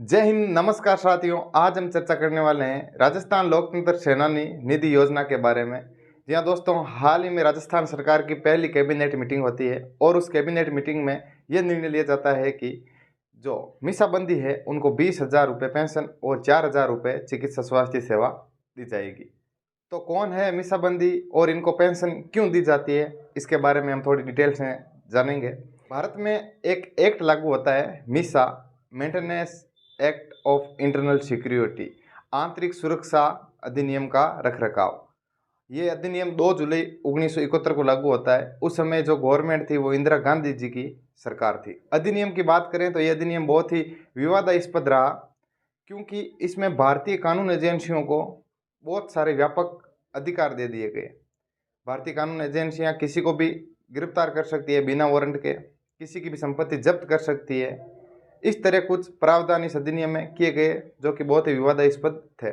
जय हिंद, नमस्कार साथियों। आज हम चर्चा करने वाले हैं राजस्थान लोकतंत्र सेनानी निधि योजना के बारे में। जी हाँ दोस्तों, हाल ही में राजस्थान सरकार की पहली कैबिनेट मीटिंग होती है और उस कैबिनेट मीटिंग में यह निर्णय लिया जाता है कि जो मीसाबंदी है उनको 20,000 रुपये पेंशन और 4,000 रुपये चिकित्सा स्वास्थ्य सेवा दी जाएगी। तो कौन है मीसाबंदी और इनको पेंशन क्यों दी जाती है, इसके बारे में हम थोड़ी डिटेल से जानेंगे। भारत में एक एक्ट लागू होता है, Misa maintenance act of internal security, आंतरिक सुरक्षा अधिनियम का रखरखाव। ये अधिनियम 2 जुलाई 1971 को लागू होता है। उस समय जो गवर्नमेंट थी वो इंदिरा गांधी जी की सरकार थी। अधिनियम की बात करें तो ये अधिनियम बहुत ही विवादास्पद रहा, क्योंकि इसमें भारतीय कानून एजेंसियों को बहुत सारे व्यापक अधिकार दे दिए गए। भारतीय कानून एजेंसियां किसी को भी गिरफ्तार कर सकती है बिना वारंट के, किसी की भी संपत्ति जब्त कर सकती है। इस तरह कुछ प्रावधान इस अधिनियम में किए गए जो कि बहुत ही विवादास्पद थे।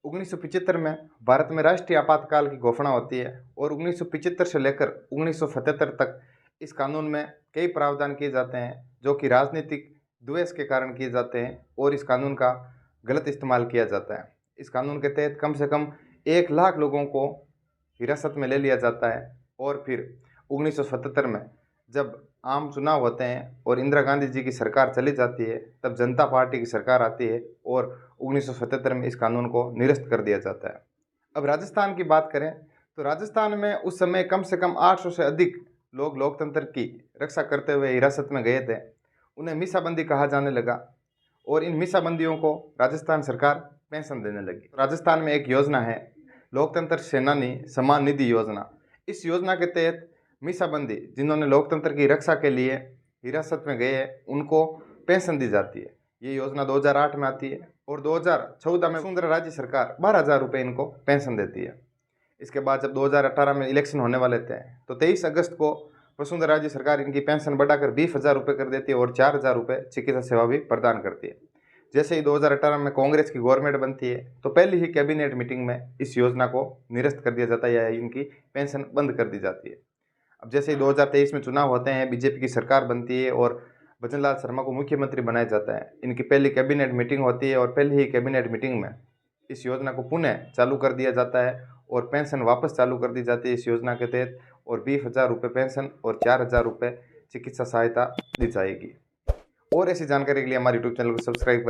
1975 में भारत में राष्ट्रीय आपातकाल की घोषणा होती है और 1975 से लेकर 1977 तक इस कानून में कई प्रावधान किए जाते हैं जो कि राजनीतिक द्वेष के कारण किए जाते हैं और इस कानून का गलत इस्तेमाल किया जाता है। इस कानून के तहत कम से कम 1 लाख लोगों को हिरासत में ले लिया जाता है और फिर 1977 में जब आम चुनाव होते हैं और इंदिरा गांधी जी की सरकार चली जाती है, तब जनता पार्टी की सरकार आती है और 1977 में इस कानून को निरस्त कर दिया जाता है। अब राजस्थान की बात करें तो राजस्थान में उस समय कम से कम 800 से अधिक लोग लोकतंत्र की रक्षा करते हुए हिरासत में गए थे। उन्हें मीसाबंदी कहा जाने लगा और इन मीसाबंदियों को राजस्थान सरकार पेंशन देने लगी। राजस्थान में एक योजना है, लोकतंत्र सेनानी सम्मान निधि योजना। इस योजना के तहत मीसाबंदी जिन्होंने लोकतंत्र की रक्षा के लिए हिरासत में गए उनको पेंशन दी जाती है। ये योजना 2008 में आती है और 2014 में वसुंधरा राज्य सरकार 12,000 रुपये इनको पेंशन देती है। इसके बाद जब 2018 में इलेक्शन होने वाले थे तो 23 अगस्त को वसुंधरा राज्य सरकार इनकी पेंशन बढ़ाकर 20,000 रुपये कर देती है और 4,000 रुपये चिकित्सा सेवा भी प्रदान करती है। जैसे ही 2018 में कांग्रेस की गवर्नमेंट बनती है तो पहली ही कैबिनेट मीटिंग में इस योजना को निरस्त कर दिया जाता है या इनकी पेंशन बंद कर दी जाती है। अब जैसे ही 2023 में चुनाव होते हैं, बीजेपी की सरकार बनती है और भजनलाल शर्मा को मुख्यमंत्री बनाया जाता है। इनकी पहली कैबिनेट मीटिंग होती है और पहली ही कैबिनेट मीटिंग में इस योजना को पुनः चालू कर दिया जाता है और पेंशन वापस चालू कर दी जाती है इस योजना के तहत और 20,000 रुपये पेंशन और 4,000 रुपये चिकित्सा सहायता दी जाएगी। और ऐसी जानकारी के लिए हमारे यूट्यूब चैनल को सब्सक्राइब करें।